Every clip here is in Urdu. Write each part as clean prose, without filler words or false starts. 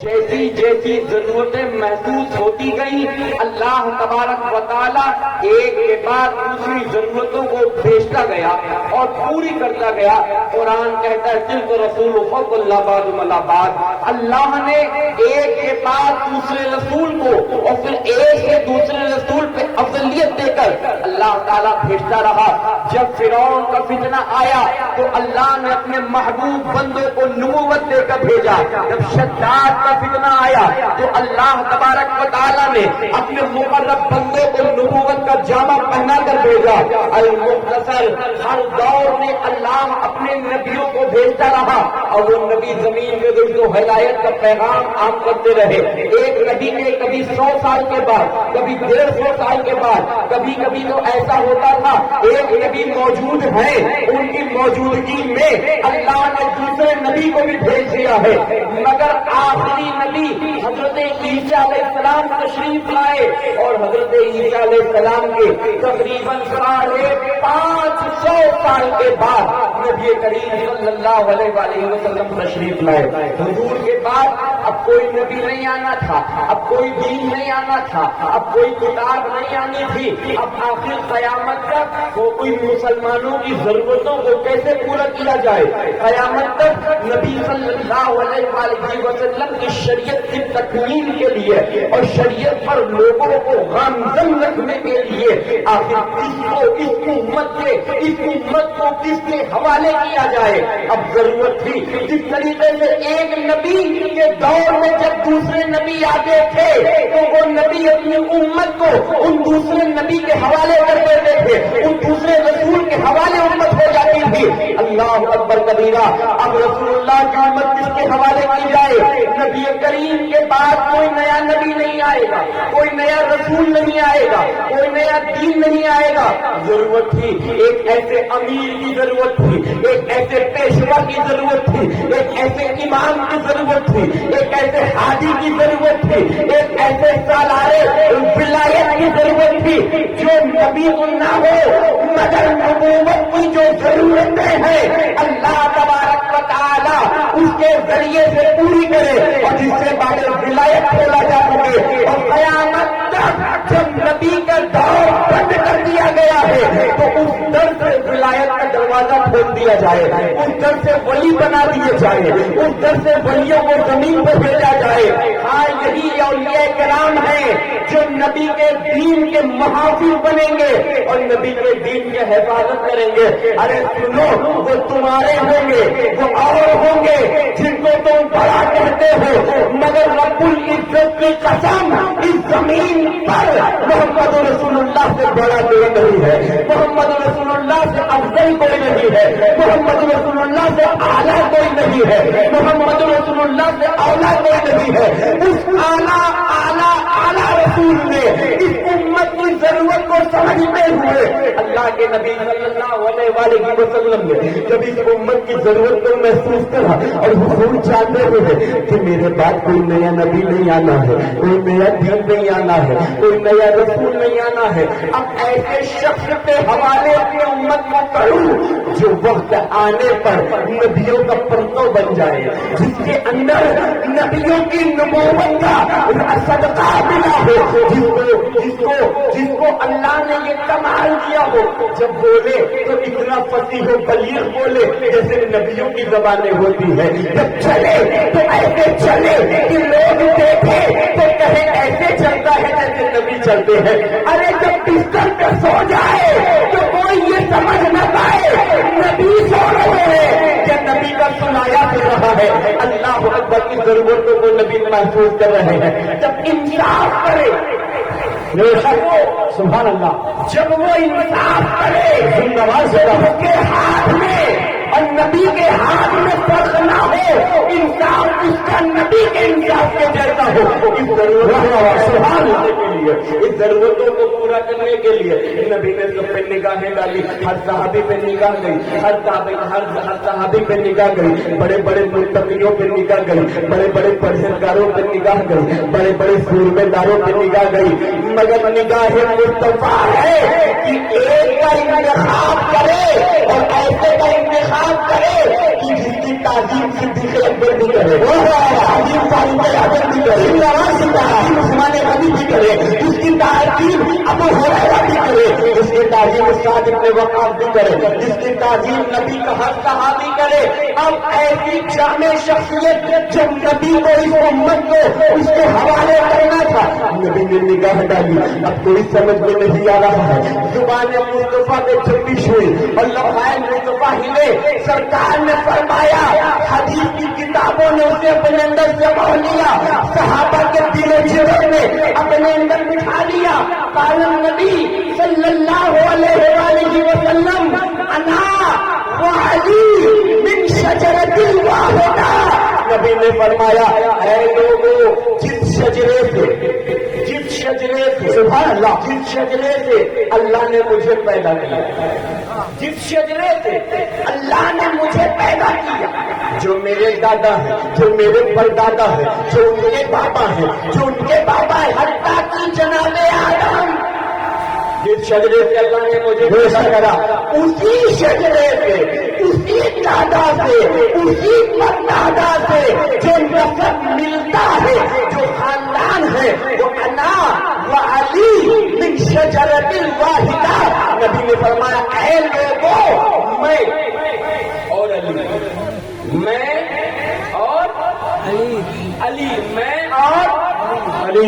جیسی جیسی ضرورتیں محسوس ہوتی گئی اللہ تبارک و تعالی ایک کے بعد دوسری ضرورتوں کو بھیجتا گیا اور پوری کرتا گیا۔ قرآن کہتا ہے تلک رسول فضل اللہ بعض بعض، اللہ نے ایک کے بعد دوسرے رسول کو اور پھر ایک سے دوسرے رسول پہ افضلیت دے کر اللہ تعالیٰ بھیجتا رہا۔ جب فرعون کا فتنہ آیا تو اللہ نے اپنے محبوب بندوں کو نبوت دے کر بھیجا۔ جب شداد کا فتنہ آیا تو اللہ تبارک و تعالیٰ نے اپنے مقرب بندوں کو نبوت کا جامع پہنا کر بھیجا۔ المختصر ہر دور میں اللہ اپنے نبیوں کو بھیجتا رہا اور وہ نبی زمین میں گئی تو ہدایت کا پیغام عام کرتے رہے۔ ایک نبی کے کبھی 100 سال کے بعد، کبھی 150 سال کے بعد، کبھی کبھی تو ایسا ہوتا تھا ایک نبی موجود ہے، ان کی موجودگی میں اللہ نے دوسرے نبی کو بھی بھیج دیا ہے، مگر آخری نبی حضرت عیسیٰ علیہ السلام تشریف لائے اور حضرت عیسیٰ علیہ السلام کے تقریباً 550 سال کے بعد نبی کریم صلی اللہ علیہ وآلہ وسلم تشریف لائے۔ حضور کے بعد اب کوئی نبی نہیں آنا تھا، اب کوئی دین نہیں آنا تھا، اب کوئی کتاب نہیں آنی تھی۔ اب آخر قیامت تک وہ کوئی مسلمانوں کی ضرورتوں کو کیسے پورا کیا جائے، قیامت تک نبی صلی اللہ علیہ وآلہ وسلم کی شریعت کی تکمیل کے لیے اور شریعت پر لوگوں کو گامزن رکھنے کے لیے آخر اس امت کو کس کے حوالے کیا جائے۔ اب ضرورت تھی جس طریقے سے ایک نبی کے دور میں جب دوسرے نبی آتے تھے تو وہ نبی اپنی امت کو ان دوسرے نبی کے حوالے کر دیتے تھے، ان دوسرے رسول کے حوالے امت ہو جاتی تھی۔ اللہ اکبر کبیرہ، اب رسول اللہ کی امت کس کے حوالے کی جائے؟ نبی کریم کے بعد کوئی نیا نبی نہیں آئے گا، کوئی نیا رسول نہیں آئے گا، کوئی نیا دین نہیں آئے گا۔ ضرورت تھی ایک ایسے امیر کی ضرورت تھی، ایک ایسے پیشوا کی ضرورت تھی، ایک ایسے امام کی ضرورت تھی، ایک ایسے حاجی کی ضرورت تھی، ایک ایسے سالارے ولایت کی ضرورت تھی جو نبی نہ ہو مگر نبوت کی جو ضرورتیں ہیں اللہ تبارک و تعالیٰ اس کے ذریعے سے پوری کرے اور جس سے بعد ولایت کھولا جا سکے۔ اور قیامت تک جب نبی کا دور بند کر دیا گیا ہے تو اس در سے ولایت کا دروازہ کھول دیا جائے، اس در سے ولی بنا دیے جائے، اس در سے ولیوں کو زمین پر بھیجا جائے۔ ہاں یہی اولیاء کرام ہیں جو نبی کے دین کے محافظ بنیں گے اور نبی کے دین کے حفاظت کریں گے۔ ارے سنو، وہ تمہارے ہوں گے، وہ اور ہوں گے جن کو تم بڑا کہتے ہو، مگر رب العزت کی قسم اس زمین پر محمد رسول اللہ سے بڑا کوئی نہیں ہے، محمد رسول اللہ سے افضل کوئی نہیں ہے، محمد رسول اللہ سے اعلیٰ کوئی نہیں ہے، محمد رسول اللہ سے اولیٰ کوئی نہیں ہے۔ اس اعلیٰ رسول نے اس امت کی ضرورت کو سمجھتے ہوئے اللہ کے نبی صلی اللہ علیہ وآلہ وسلم نے جب اس امت کی ضرورت کو محسوس کرا اور حضور چاہتے ہوئے کہ میرے بعد کوئی نیا نبی نہیں آنا ہے، کوئی نیا دین نہیں آنا ہے، کوئی نیا رسول نہیں آنا ہے، اب ایسے شخص کے حوالے اپنی امت کو کروں جو وقت آنے پر نبیوں کا پرتو بن جائے، جس کے اندر نبیوں کی نبوت کا صدقہ ملا ہو، جس کو اللہ نے یہ کمال کیا ہو، جب بولے تو اتنا فصیح و بلیغ بولے جیسے نبیوں کی زبانیں ہوتی ہے، جب چلے تو ایسے چلے کہ لوگ دیکھے تو کہیں ایسے چلتا ہے جیسے نبی چلتے ہیں۔ ارے جب بستر پہ سو جائے تو کوئی یہ سمجھ نہ پائے نبی سو رہے ہیں کہ نبی کا سنایا پھر رہا ہے۔ اللہ اکبر کی ضرورتوں کو نبی محسوس کر رہے ہیں۔ جب انصاف کرے سبحان اللہ، جب وہ انصاف کرے اس کے ہاتھ میں اور نبی کے ہاتھ میں فرق نہ ہو، انصاف اس کا نبی کے انصاف کے جیسا ہو، اس ضرورتوں کو پورا کرنے کے لیے نبی نے سب پہ نگاہیں ڈالی، ہر صحابی پہ نگاہ گئی، ہر صحابی پہ نگاہ گئی، بڑے بڑے متقیوں پہ نگاہ گئی، بڑے بڑے پرہیزگاروں پہ نگاہ گئی، بڑے بڑے سورمے داروں پہ نگاہ گئی، مگر نگاہ مصطفیٰ ہے کہ ایک کا انتخاب کرے اور ایسے کا انتخاب کرے کہ جس کی تعظیم صدیق اکبر بھی کرے، تعظیم فاروق اعظم بھی کرے، تعظیم عثمان غنی بھی کرے، جس کی تعظیم ابو ہریرہ بھی کرے، جس کی تعظیم سعد بن وقاص بھی کرے، جس کی تعظیم نبی کا ہر صحابی کرے۔ اب ایسی جامع شخصیت جب نبی کو اس امت کو اس کے حوالے کرنا تھا، نبی نے نگاہ ڈالی، اب کوئی سمجھ میں نہیں آ رہا ہے، زبان مصطفیٰ پہ جنبش ہوئی اور لمحائے مصطفیٰ ہلے، سرکار نے فرمایا، حدیث کی کتابوں نے اسے اپنے اندر جمع لیا، صحابہ کے دل و جگر میں اپنے اندر بٹھا لیا۔ قال النبی صلی اللہ علیہ وآلہ وسلم انا وعلی من شجرۃ واحدہ، نبی نے فرمایا اے لوگوں، جس شجرے سے سبحان اللہ، جس شجرے سے اللہ نے مجھے پیدا کیا، جس شجرے سے اللہ نے مجھے پیدا کیا، جو میرے دادا ہے، جو میرے پردادا ہے، جو ان کے بابا ہے، جو ان کے بابا ہے، حتیٰ کہ جناب آدم، جس شجرے سے اللہ نے مجھے پیدا کرا، اسی شجرے سے، اسی دادا سے، اسی پردادا سے جو نسب ملتا ہے، جو خاندان ہے، وہ انا وعلی من شجرۃ واحدہ۔ نبی نے فرمایا اے لوگوں، میں اور علی، میں اور علی، میں اور علی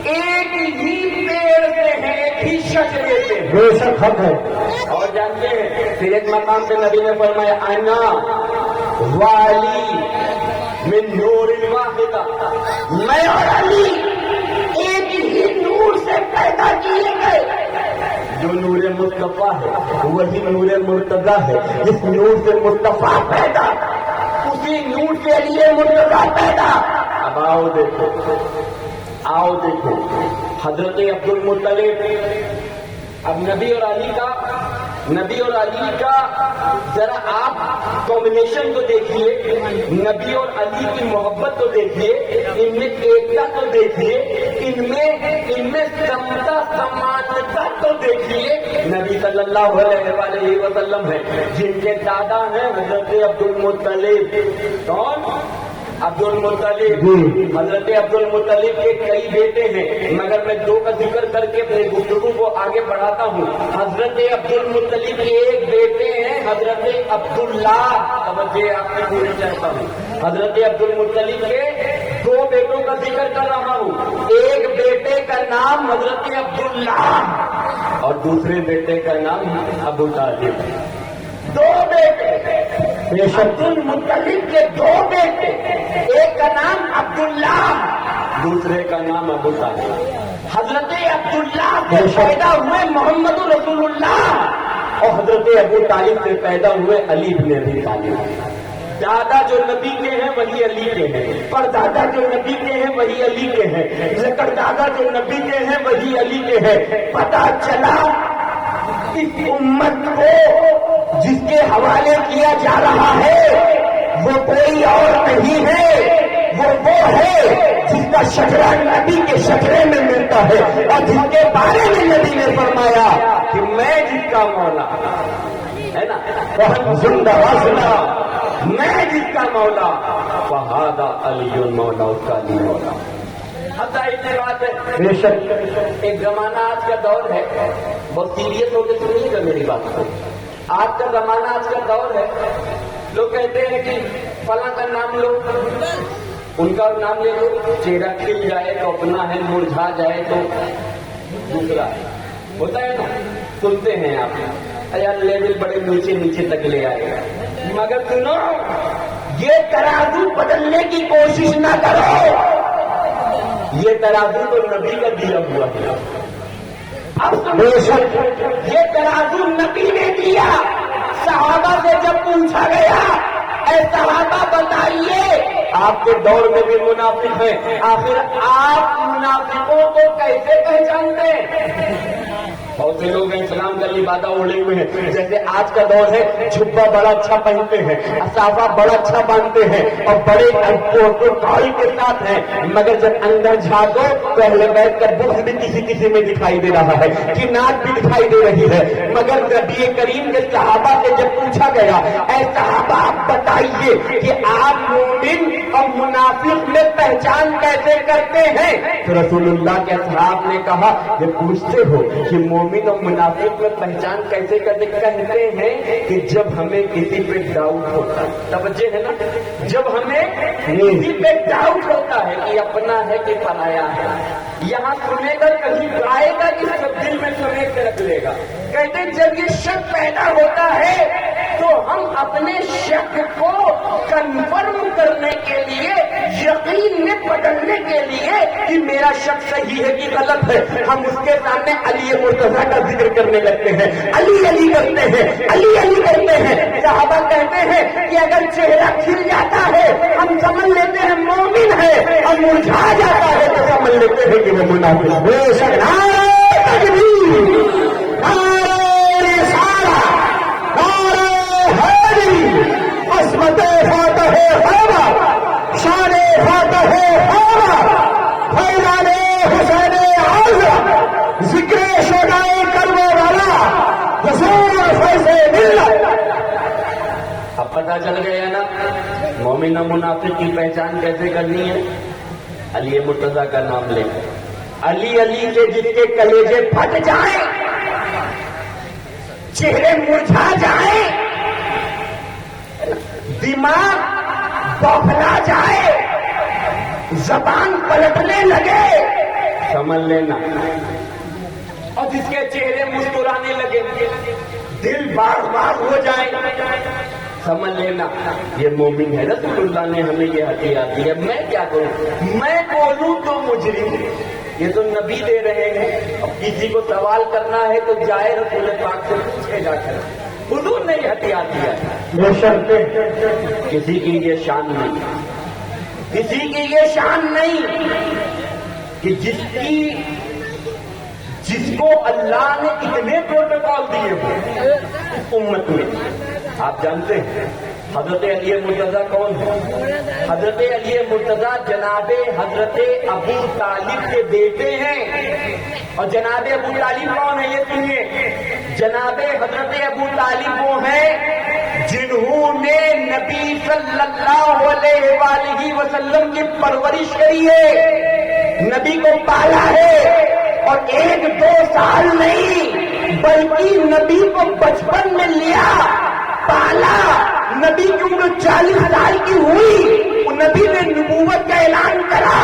ایک ہی پیڑ سے ہیں، ایک ہی شجرے سے، بے شک حق ہے۔ اور جانتے ہیں پھر ایک مقام پہ نبی نے فرمایا انا وعلی من نور واحدہ، میں اور علی ایک ہی نور سے پیدا کیے گئے۔ جو نور مصطفیٰ ہے وہی نور مرتضیٰ ہے، جس نور سے مصطفیٰ پیدا اسی نور کے لیے مرتضیٰ پیدا۔ اب آؤ دیکھو حضرت عبد المطلب، اب نبی اور علی کا ذرا آپ کمبینیشن تو دیکھیے، نبی اور علی کی محبت تو دیکھیے، ان میں ایکتا تو دیکھیے، ان میں سمتا سمانتا تو دیکھیے۔ نبی صلی اللہ علیہ وسلم ہے، جن کے دادا ہیں حضرت عبد المطلب۔ کون؟ عبد المطلب۔ حضرت عبد المطلب کے کئی بیٹے ہیں، مگر میں دو کا ذکر کر کے اپنی گفتگو کو آگے بڑھاتا ہوں۔ حضرت عبد المطلب کے ایک بیٹے ہیں حضرت عبداللہ، توجہ آپ سے پوری چاہتا ہوں۔ حضرت عبد المطلب کے دو بیٹوں کا ذکر کر رہا ہوں، ایک بیٹے کا نام حضرت عبداللہ اور دوسرے بیٹے کا نام ابو طالب۔ دو بیٹے، عبد المطلب کے دو بیٹے، ایک کا نام عبداللہ، دوسرے کا نام ابو طالب۔ حضرت عبداللہ سے پیدا ہوئے محمد رسول اللہ اور حضرت ابو طالب سے پیدا ہوئے علی بن ابی طالب۔ دادا جو نبی کے ہیں وہی علی کے ہیں، پردادا جو نبی کے ہیں وہی علی کے ہیں، لکڑ دادا جو نبی کے ہیں وہی علی کے ہیں۔ پتا چلا اس امت کو جس کے حوالے کیا جا رہا ہے وہ کوئی اور نہیں ہے، وہ ہے جس کا شجرہ نبی کے شجرے میں ملتا ہے، اور جس کے بارے میں نبی نے فرمایا کہ میں جس کا مولا ہے نا وہ زندہ واسنا، میں جس کا مولا فہذا علی مولا، اس کا علی مولا۔ حتیٰ اتنی بات ہے، بے شک ایک زمانہ آج کا دور ہے، بہت سیریس ہو کے سنیے گا میری بات کو۔ آج کا زمانہ آج کا دور ہے، لوگ کہتے ہیں کہ فلاں کا نام لو، ان کا نام لے لو، چہرہ کھل جائے تو اپنا ہے، مرجھا جائے تو دوسرا ہے، ہوتا ہے نا، سنتے ہیں آپ، یار لیول بڑے نیچے نیچے تک لے آئے گا، مگر سنو یہ ترازو بدلنے کی کوشش نہ کرو، یہ ترازو تو نبی کا دیا ہوا ہے۔ اب بے شک یہ ترازو نبی نے دیا۔ صحابہ سے جب پوچھا گیا اے صحابہ بتائیے آپ کے دور میں بھی منافق ہیں، آخر آپ منافقوں کو کیسے پہچانتے ہیں؟ بہت سے لوگ ہیں اسلام کا لبادہ اوڑھے ہوئے ہیں، جیسے آج کا دور ہے، جھبا بڑا اچھا پہنتے ہیں، اصافہ بڑا اچھا باندھتے ہیں اور بڑے کال کے ساتھ ہیں، مگر جب اندر جھانکو تو اہل بیت کا بغض بھی کسی کسی میں دکھائی دے رہا ہے، کنات بھی دکھائی دے رہی ہے۔ مگر نبی کریم کے صحابہ سے جب پوچھا گیا اے صحابہ آپ بتائیے کہ آپ مومن اور منافق میں پہچان کیسے کرتے ہیں؟ تو رسول اللہ کے اصحاب نے کہا یہ پوچھتے ہو کہ مومن اور منافق میں پہچان کیسے کرتے؟ کہتے ہیں کہ جب ہمیں کسی پہ ڈاؤٹ ہوتا ہے، توجہ ہے نا، جب ہمیں کسی پہ ڈاؤٹ ہوتا ہے کہ اپنا ہے کہ پرایا ہے، یہاں سنے گا کہیں آئے گا کہ سب دل میں سمیٹ کے رکھ لے گا۔ کہتے ہیں جب یہ شک پیدا ہوتا ہے تو ہم اپنے شک کو کنفرم کرنے کے لیے، یقین میں بدلنے کے لیے کہ میرا شک صحیح ہے کہ غلط ہے، ہم اس کے سامنے علی مرتضیٰ کا ذکر کرنے لگتے ہیں، علی علی کرتے ہیں، علی علی کرتے ہیں۔ صحابہ کہتے ہیں کہ اگر چہرہ کھل جاتا ہے ہم سمجھ لیتے ہیں مومن ہے، اور مرجھا جاتا ہے تو سمجھ لیتے ہیں کہ وہ منافق ہے۔ بے شک نعرہ تکبیر، نعرہ رسالہ، نعرہ حیدری، عصمت فاتح خیبر، شان فاتح خیبر، فیضان حسین اعظم، ذکر شہدائے کربلا والا، رسول فیض ملت۔ اب پتہ چل گیا نا مومن و منافق کی پہچان کیسے کرنی ہے؟ علی مرتضیٰ کا نام لے کر، علی علی سے جس کے کلیجے پھٹ جائیں، چہرے مرجھا جائیں، دماغ بوکھلا جائے، زبان پلٹنے لگے، سمجھ لینا، اور جس کے چہرے مسکرانے لگے، دل بار بار ہو جائے، سمجھ لینا یہ مومن ہے۔ رسول اللہ نے ہمیں یہ ہتھیار دی ہے۔ میں کیا کروں؟ میں بولوں تو مجرم، یہ تو نبی دے رہے ہیں۔ اب کسی کو سوال کرنا ہے تو جائے رسول پاک سے پوچھے جا کر، حضور نے یہ ہتھیار دیا ہے۔ یہ شرط کسی کی یہ شان نہیں، کسی کی یہ شان نہیں کہ جس کو اللہ نے اتنے پروٹوکال دیے ہوئے امت میں۔ آپ جانتے ہیں حضرت علی مرتضیٰ کون ہے؟ حضرت علی مرتضیٰ جناب حضرت ابو طالب کے بیٹے ہیں، اور جناب ابو طالب کون ہے؟ یہ سنیے، جناب حضرت ابو طالب وہ ہیں جنہوں نے نبی صلی اللہ علیہ وآلہ وسلم کی پرورش کری ہے، نبی کو پالا ہے، اور 1-2 سال نہیں بلکہ نبی کو بچپن میں لیا، پالا، نبی کی عمر 40 سال کی ہوئی، نبی نے نبوت کا اعلان کرا،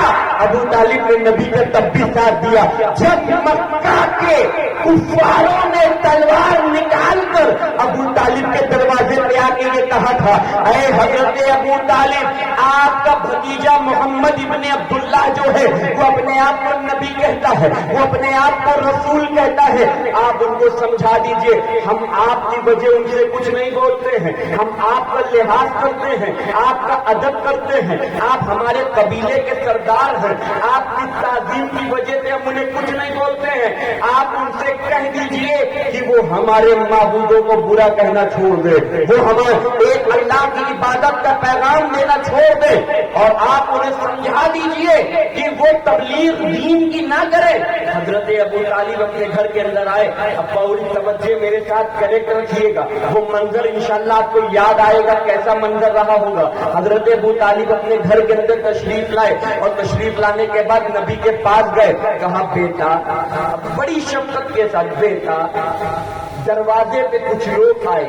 ابو طالب نے نبی کا تب بھی ساتھ دیا۔ جب مکہ کے کفاروں نے تلوار نکال کر ابو طالب کے دروازے پہ آ کے یہ کہا تھا اے حضرت ابو طالب، آپ کا بھتیجا محمد ابن عبداللہ جو ہے وہ اپنے آپ کو نبی کہتا ہے، وہ اپنے آپ کو رسول کہتا ہے، آپ ان کو سمجھا دیجئے ہم آپ کی وجہ ان سے کچھ نہیں بولتے ہیں، ہم آپ کا لحاظ کرتے ہیں، آپ کا ادب کرتے ہیں، آپ ہمارے قبیلے کے سردار ہیں، آپ کی تعظیم کی وجہ سے ہم انہیں کچھ نہیں بولتے ہیں، آپ ان سے کہہ دیجئے کہ وہ ہمارے معبودوں کو برا کہنا چھوڑ دے، وہ ہمیں ایک اللہ کی عبادت کا پیغام دینا چھوڑ دے، اور آپ انہیں سمجھا دیجئے کہ وہ تبلیغ دین کی نہ کرے۔ حضرت ابو طالب اپنے گھر کے اندر آئے، اب پوری توجہ میرے ساتھ کریکٹ رکھیے گا، وہ منظر انشاءاللہ آپ کو یاد آئے گا کیسا منظر رہا ہوگا۔ حضرت ابو طالب اپنے گھر کے اندر تشریف لائے، اور تشریف لانے کے بعد نبی کے پاس گئے، کہا بیٹا، بڑی شفقت کے ساتھ، بیٹا دروازے پہ کچھ لوگ آئے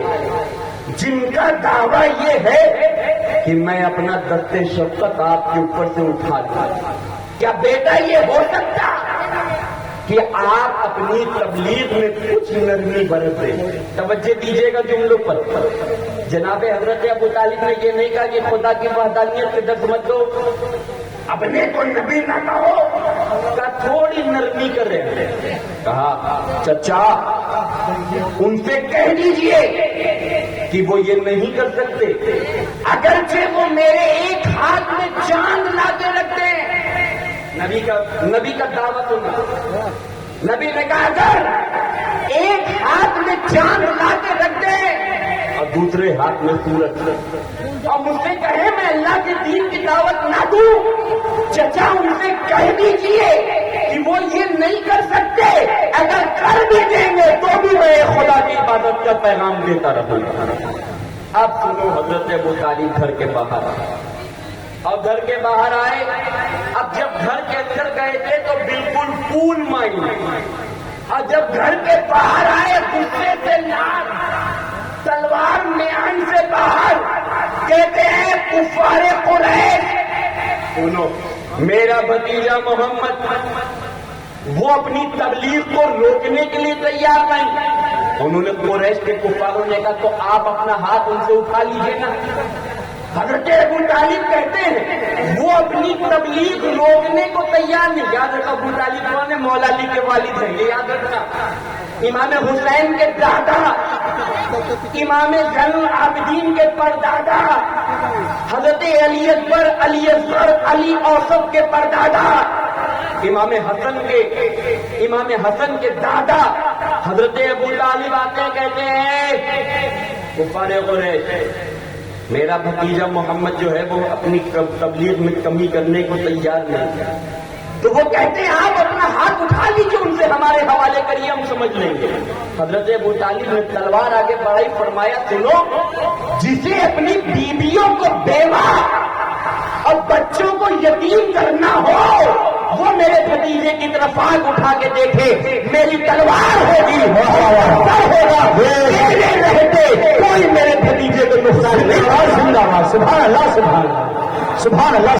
جن کا دعویٰ یہ ہے کہ میں اپنا دست شفقت آپ کے اوپر سے اٹھا دوں، کیا بیٹا یہ ہو سکتا کہ آپ اپنی تبلیغ میں کچھ نرمی برتیں؟ توجہ دیجیے گا جملوں پر۔ جناب حضرت ابو طالب نے یہ نہیں کہا کہ خدا کی وحدانیت سے درد مت دو، اپنے کو نبی نہ کہو، کا تھوڑی نرمی کر رہے ہیں، کہا چچا ان سے کہہ دیجئے کہ وہ یہ نہیں کر سکتے، اگرچہ وہ میرے ایک ہاتھ میں چاند لا کے رکھتے ہیں۔ نبی کا دعوت سننا، نبی نے کہا اگر ایک ہاتھ میں چاند لا کے رکھ دے اور دوسرے ہاتھ میں سورج، اور مجھ سے کہے میں اللہ کے دین کی دعوت نہ دوں، چچا ان سے کہہ دیجیے کہ وہ یہ نہیں کر سکتے، اگر کر بھی دیں گے تو بھی میں خدا کی عبادت کا پیغام دیتا رہوں گا۔ اب سنو، حضرت ابو طالب گھر کے باہر آئے، اور گھر کے باہر آئے، اب جب گھر کے اندر گئے تھے تو بالکل پھول مائی، اور جب گھر کے باہر آئے غصے سے لال تلوار میان سے باہر، کہتے ہیں کفار قریش، سنو میرا بھتیجا محمد وہ اپنی تبلیغ کو روکنے کے لیے تیار نہیں۔ انہوں نے قریش کے کفاروں نے کہا تو آپ اپنا ہاتھ ان سے اٹھا لیجیے نا۔ حضرت ابو طالب کہتے ہیں وہ اپنی تبلیغ روکنے کو تیار نہیں۔ یاد رکھا ابو طالب کون ہے؟ مولا علی کے والد ہیں، یہ یاد رکھنا، امام حسین کے دادا، امام زین العابدین کے پردادا، حضرت علی اکبر، علی اصغر، علی اوسط کے پردادا، امام حسن کے دادا حضرت ابو طالب آتے ہیں، کہتے ہیں کفار قریش میرا بھتیجا محمد جو ہے وہ اپنی تبلیغ میں کمی کرنے کو تیار نہیں ہے، تو وہ کہتے ہیں آپ اپنا ہاتھ اٹھا لیجیے، ان سے ہمارے حوالے کریے، ہم سمجھ لیں گے۔ حضرت ابو طالب نے تلوار آگے بڑھائی، فرمایا سنو، جسے اپنی بیویوں کو بیوہ اور بچوں کو یتیم کرنا ہو وہ میرے بھتیجے کی طرف آنکھ اٹھا کے دیکھے، میری تلوار ہوگی، ہوگا، میرے رہتے کوئی میرے بھتیجے کو نقصان نہیں۔ سبحان اللہ، سبحان اللہ، سبحان اللہ، سبحان اللہ،